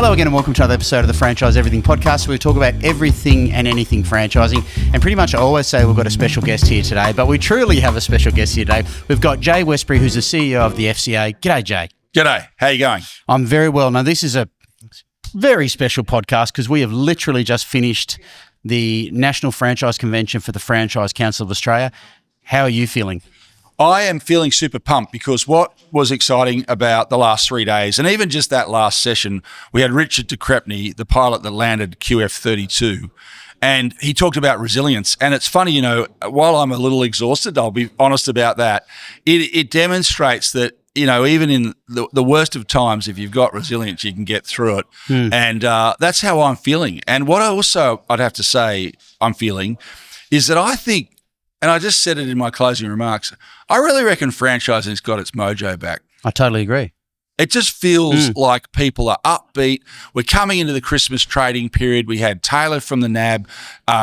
Hello again and welcome to another episode of the Franchise Everything podcast, where we talk about everything and anything franchising. And pretty much I always say we've got a special guest here today, but we truly have a special guest here today. We've got Jay Westbury, who's the CEO of the FCA. G'day, Jay. G'day. How you going? I'm very well. Now, this is a very special podcast because we have literally just finished the National Franchise Convention for the Franchise Council of Australia. How are you feeling? I am feeling super pumped because what was exciting about the last 3 days, and even just that last session, we had Richard de Crespigny, the pilot that landed QF32, and he talked about resilience. And it's funny, while I'm a little exhausted, I'll be honest about that, it demonstrates that, even in the worst of times, if you've got resilience, you can get through it. And that's how I'm feeling. And what I'd have to say I'm feeling is that I think, and I just said it in my closing remarks, I really reckon franchising's got its mojo back. I totally agree. It just feels like people are upbeat. We're coming into the Christmas trading period. We had Taylor from the NAB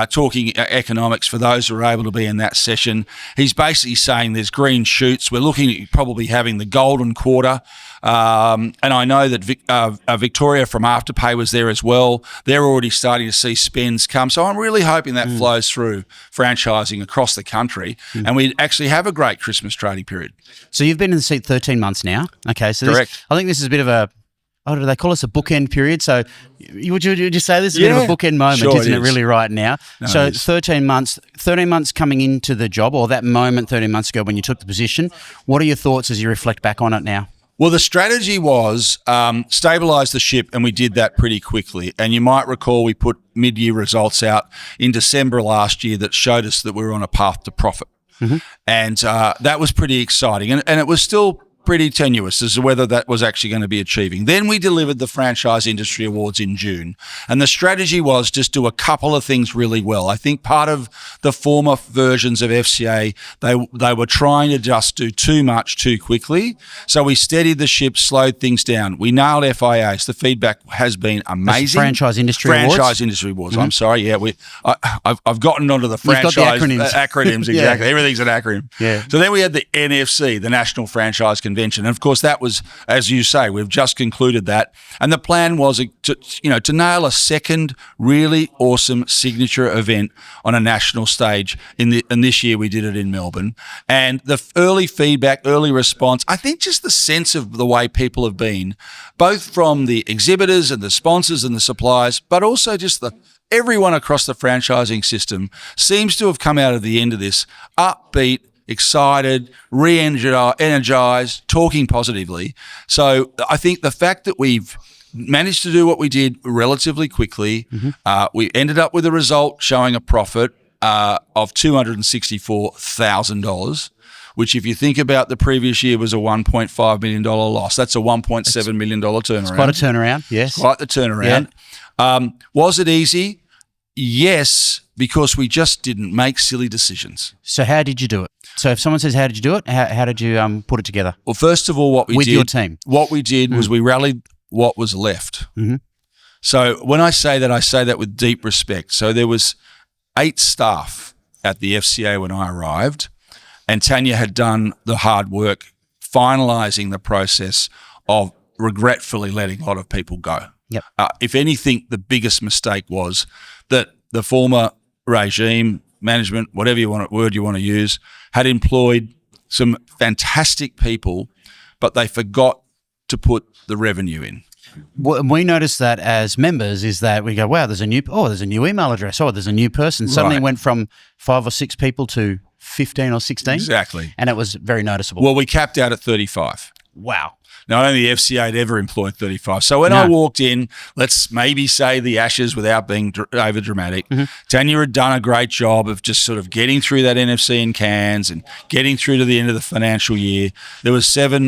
talking economics for those who are able to be in that session. He's basically saying there's green shoots. We're looking at probably having the golden quarter. And I know that Victoria from Afterpay was there as well. They're already starting to see spends come. So I'm really hoping that flows through franchising across the country and we actually have a great Christmas trading period. So you've been in the seat 13 months now. Okay, so correct. I think this is a bit of a, do they call us a bookend period? So would you say this is a bit of a bookend moment, sure isn't it really right now? No, so 13 months coming into the job, or that moment 13 months ago when you took the position, what are your thoughts as you reflect back on it now? Well, the strategy was stabilise the ship, and we did that pretty quickly. And you might recall we put mid-year results out in December last year that showed us that we were on a path to profit. And that was pretty exciting. And it was still pretty tenuous as to whether that was actually going to be achieving. Then we delivered the Franchise Industry Awards in June, and the strategy was just do a couple of things really well. I think part of the former versions of FCA, they were trying to just do too much too quickly, so we steadied the ship, slowed things down. We nailed FIAs. The feedback has been amazing. Franchise Industry Awards? Industry Awards. I'm sorry, yeah. I've gotten onto the franchise acronyms, exactly. Everything's an acronym. Yeah. So then we had the NFC, the National Franchise Convention. And of course, that was, as you say, we've just concluded that. And the plan was to nail a second really awesome signature event on a national stage. And this year we did it in Melbourne. And the early feedback, early response, I think just the sense of the way people have been, both from the exhibitors and the sponsors and the suppliers, but also just everyone across the franchising system seems to have come out of the end of this upbeat, excited, re-energized, talking positively. So I think the fact that we've managed to do what we did relatively quickly, we ended up with a result showing a profit of $264,000, which if you think about the previous year was a $1.5 million loss. That's a $1.7 million turnaround. It's quite a turnaround, yes. Quite the turnaround. Yeah. Was it easy? Yes, because we just didn't make silly decisions. So how did you do it? So if someone says, how did you do it? How did you put it together? Well, first of all, with your team? What we did was we rallied what was left. So when I say that with deep respect. So there was 8 staff at the FCA when I arrived, and Tanya had done the hard work finalising the process of regretfully letting a lot of people go. Yep. If anything, the biggest mistake was that the former regime, management, whatever word you want to use, had employed some fantastic people, but they forgot to put the revenue in. We noticed that as members is that we go, wow, there's a new email address. Oh, there's a new person. Suddenly it went from 5 or 6 people to 15 or 16. Exactly. And it was very noticeable. Well, we capped out at 35. Wow. Now, only the FCA had ever employed 35. So when I walked in, let's maybe say the Ashes without being over dramatic, Tanya had done a great job of just sort of getting through that NFC in Cairns and getting through to the end of the financial year. There was 8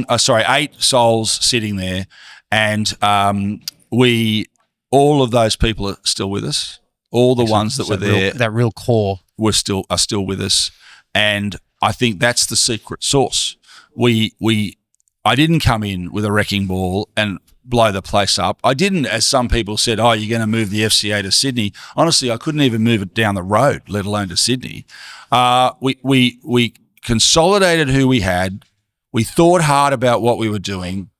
souls sitting there, and all of those people are still with us. All the ones that were there, that real core, are still with us, and I think that's the secret sauce. I didn't come in with a wrecking ball and blow the place up. I didn't, as some people said, oh, you're going to move the FCA to Sydney. Honestly, I couldn't even move it down the road, let alone to Sydney. We consolidated who we had. We thought hard about what we were doing.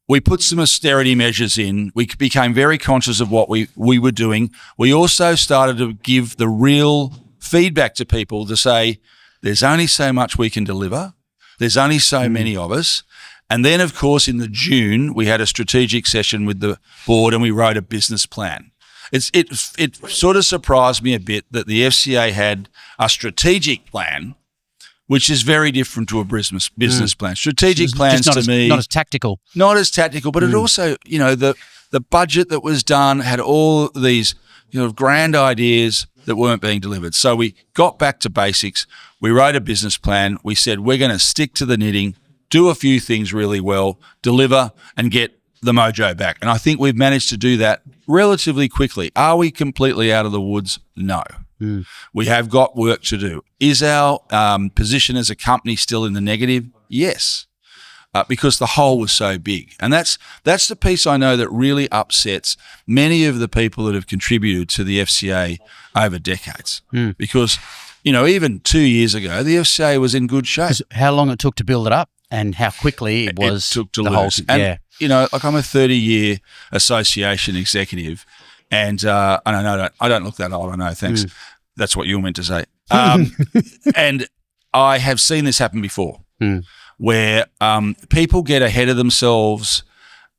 We put some austerity measures in. We became very conscious of what we were doing. We also started to give the real feedback to people to say, there's only so much we can deliver. There's only so many of us. And then, of course, in the June, we had a strategic session with the board and we wrote a business plan. It sort of surprised me a bit that the FCA had a strategic plan, which is very different to a business plan. Strategic plans to me, not as tactical. Not as tactical, but it also, the budget that was done had all these, grand ideas that weren't being delivered. So we got back to basics. We wrote a business plan. We said we're going to stick to the knitting, do a few things really well, deliver, and get the mojo back. And I think we've managed to do that relatively quickly. Are we completely out of the woods? No. We have got work to do. Is our position as a company still in the negative? Yes, because the hole was so big. And that's the piece I know that really upsets many of the people that have contributed to the FCA over decades. Because, even 2 years ago, the FCA was in good shape. How long it took to build it up and how quickly it was took to the lose. whole, And, I'm a 30-year association executive. And I don't look that old, I know, thanks. That's what you were meant to say. And I have seen this happen before where people get ahead of themselves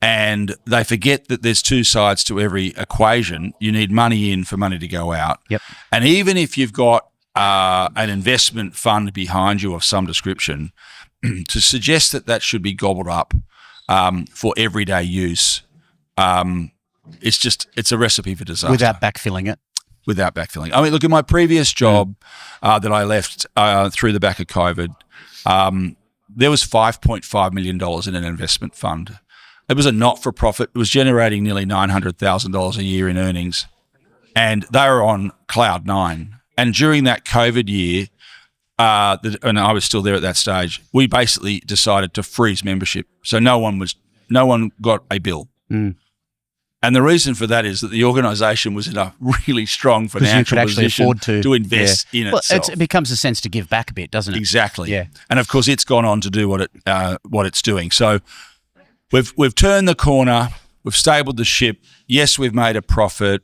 and they forget that there's two sides to every equation. You need money in for money to go out. Yep. And even if you've got an investment fund behind you of some description, to suggest that should be gobbled up for everyday use, it's a recipe for disaster. Without backfilling it. Without backfilling. I mean, look, in my previous job that I left through the back of COVID, there was $5.5 million in an investment fund. It was a not-for-profit. It was generating nearly $900,000 a year in earnings, and they were on cloud nine. And during that COVID year, and I was still there at that stage, we basically decided to freeze membership. So no one got a bill. And the reason for that is that the organisation was in a really strong financial position to invest in itself. It becomes a sense to give back a bit, doesn't it? Exactly. Yeah. And of course, it's gone on to do what it's doing. So we've turned the corner. We've stabled the ship. Yes, we've made a profit.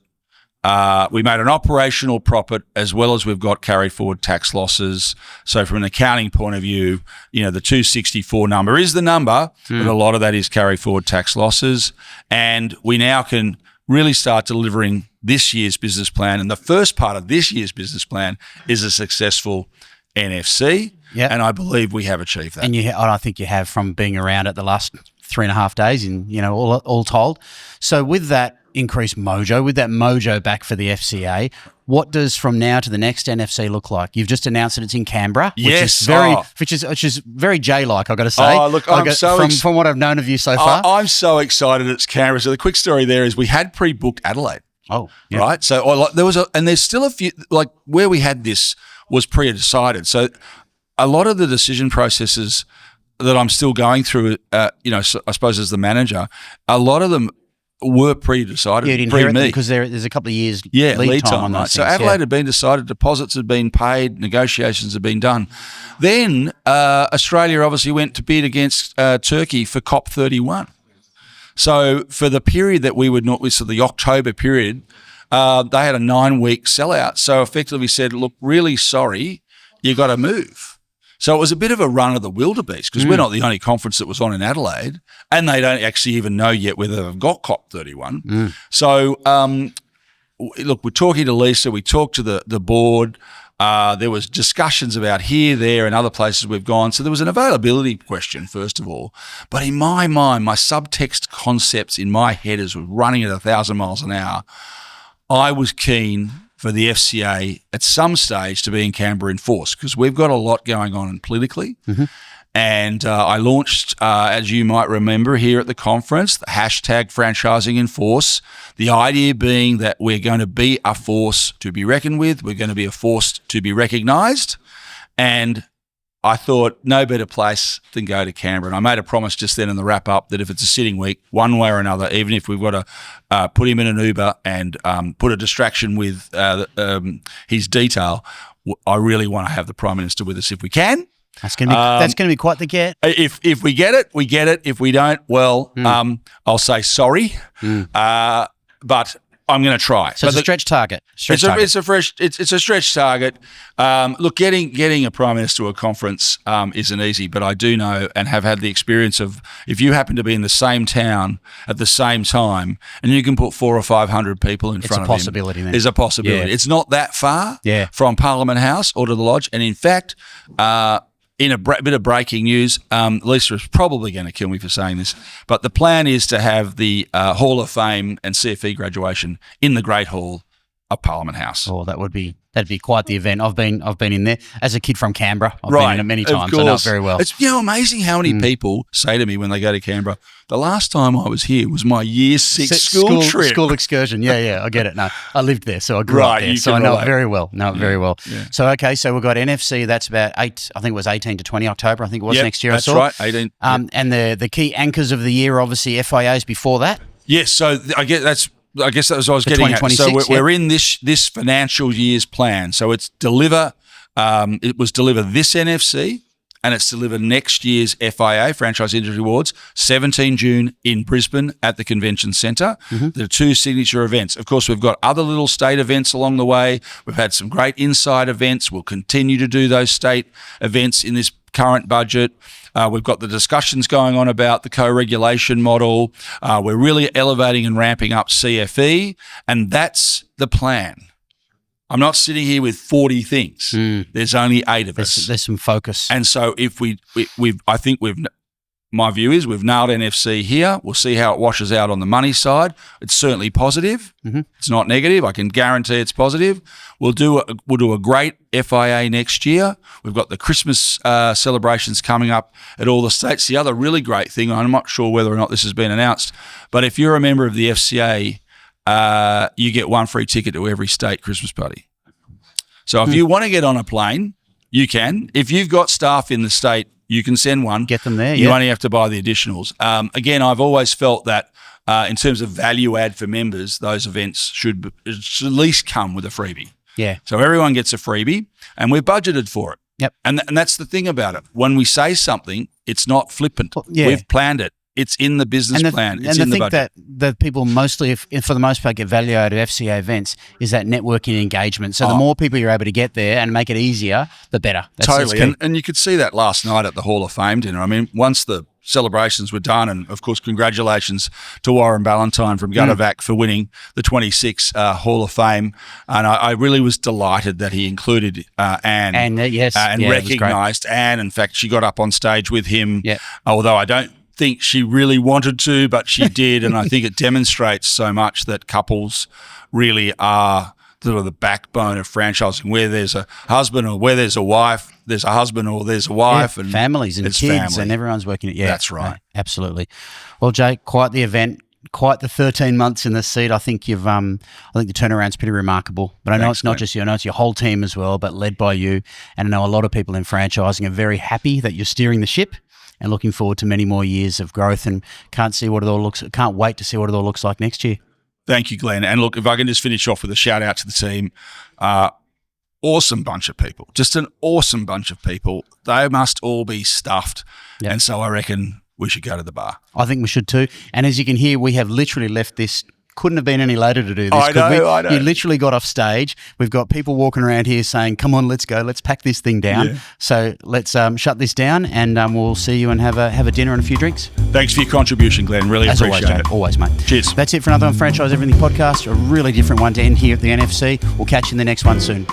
We made an operational profit as well as we've got carried forward tax losses. So from an accounting point of view, the 264 number is the number, but a lot of that is carried forward tax losses. And we now can really start delivering this year's business plan. And the first part of this year's business plan is a successful NFC. Yep. And I believe we have achieved that. And I think you have from being around it the last 3.5 days all told. So with that increased mojo, with that mojo back for the FCA, what does from now to the next NFC look like? You've just announced that it's in Canberra, which is very J-like, I've got to say. Oh, look, from what I've known of you so far. I'm so excited it's Canberra. So the quick story there is we had pre-booked Adelaide. Oh, yeah. Right. So there's still a few, like where we had this was pre-decided. So a lot of the decision processes that I'm still going through, I suppose as the manager, a lot of them were pre-decided. You didn't hear it because there's a couple of years lead time on those right. things. So Adelaide had been decided, deposits had been paid, negotiations had been done. Then Australia obviously went to bid against Turkey for COP31. So for the period that we would not, so the October period, they had a 9-week sellout. So effectively said, look, really sorry, you got to move. So it was a bit of a run of the wildebeest because we're not the only conference that was on in Adelaide, and they don't actually even know yet whether they've got COP31. So, look, we're talking to Lisa. We talked to the board. There was discussions about here, there, and other places we've gone. So there was an availability question, first of all. But in my mind, my subtext concepts in my head as we're running at 1,000 miles an hour, I was keen for the FCA at some stage to be in Canberra in force because we've got a lot going on politically. And I launched, as you might remember here at the conference, the hashtag franchising in force, the idea being that we're going to be a force to be reckoned with, we're going to be a force to be recognised. And I thought no better place than go to Canberra. And I made a promise just then in the wrap up that if it's a sitting week, one way or another, even if we've got to put him in an Uber and put a distraction with his detail, I really want to have the Prime Minister with us if we can. That's going to be quite the get. If we get it, we get it. If we don't, well, I'll say sorry. But I'm going to try. So it's a stretch target. It's a stretch target. Look, getting a Prime Minister to a conference isn't easy, but I do know and have had the experience of if you happen to be in the same town at the same time and you can put 400 or 500 people in front of him. It's a possibility then. There's a possibility. Yeah. It's not that far from Parliament House or to the Lodge. And in fact, in a bit of breaking news, Lisa is probably going to kill me for saying this, but the plan is to have the Hall of Fame and CFE graduation in the Great Hall of Parliament House. Oh, that'd be quite the event. I've been in there as a kid from Canberra. I've been in it many times. I know it very well. It's amazing how many people say to me when they go to Canberra, the last time I was here was my year 6 school trip. School excursion. Yeah, I get it. No, I lived there, so I grew up there. So I know it very well. Very well. Yeah. So, okay, so we've got NFC. That's about 18 to 20 October, I think it was next year. That's right, 18. And the key anchors of the year, obviously, FIAs before that. Yes, so I guess that's what I was getting at. So we're in this financial year's plan. So it's deliver. It was deliver this NFC, and it's deliver next year's FIA, Franchise Industry Awards, 17 June in Brisbane at the Convention Centre. The 2 signature events. Of course, we've got other little state events along the way. We've had some great inside events. We'll continue to do those state events in this current budget. We've got the discussions going on about the co-regulation model. We're really elevating and ramping up CFE, and that's the plan. I'm not sitting here with 40 things. There's only 8 of us. There's some focus. And so if my view is we've nailed NFC here. We'll see how it washes out on the money side. It's certainly positive. It's not negative. I can guarantee it's positive. We'll do a great FIA next year. We've got the Christmas celebrations coming up at all the states. The other really great thing, I'm not sure whether or not this has been announced, but if you're a member of the FCA, you get 1 free ticket to every state Christmas party. So if you want to get on a plane, you can. If you've got staff in the state, you can send one. Get them there. You only have to buy the additionals. Again, I've always felt that in terms of value add for members, those events should at least come with a freebie. Yeah. So everyone gets a freebie, and we're budgeted for it. Yep. And that's the thing about it. When we say something, it's not flippant. We've planned it. It's in the business plan. It's in the budget. That people mostly, if for the most part, get value out of FCA events is that networking and engagement. So the more people you're able to get there and make it easier, the better. Totally. And you could see that last night at the Hall of Fame dinner. I mean, once the celebrations were done, and of course, congratulations to Warren Ballantyne from Gunnervac for winning the 26 Hall of Fame. And I really was delighted that he included Anne. And recognised Anne. In fact, she got up on stage with him, although I don't think she really wanted to, but she did. And I think it demonstrates so much that couples really are sort of the backbone of franchising. Where there's a husband or where there's a wife, there's a husband or there's a wife. And families and kids and everyone's working it. Yeah, that's right. Absolutely. Well, Jay, quite the event. Quite the 13 months in the seat. I think the turnaround's pretty remarkable. But I know it's not just you. I know it's your whole team as well, but led by you. And I know a lot of people in franchising are very happy that you're steering the ship and looking forward to many more years of growth, and can't wait to see what it all looks like next year. Thank you, Glenn. And look, if I can just finish off with a shout out to the team. Awesome bunch of people. Just an awesome bunch of people. They must all be stuffed. Yep. And so I reckon we should go to the bar. I think we should too. And as you can hear, we have literally left this. Couldn't have been any later to do this. I know. You literally got off stage. We've got people walking around here saying, come on, let's go. Let's pack this thing down. Yeah. So let's shut this down, and we'll see you and have a dinner and a few drinks. Thanks for your contribution, Glenn. Really appreciate it. Always, mate. Cheers. That's it for another Franchise Everything podcast. A really different one to end here at the NFC. We'll catch you in the next one soon.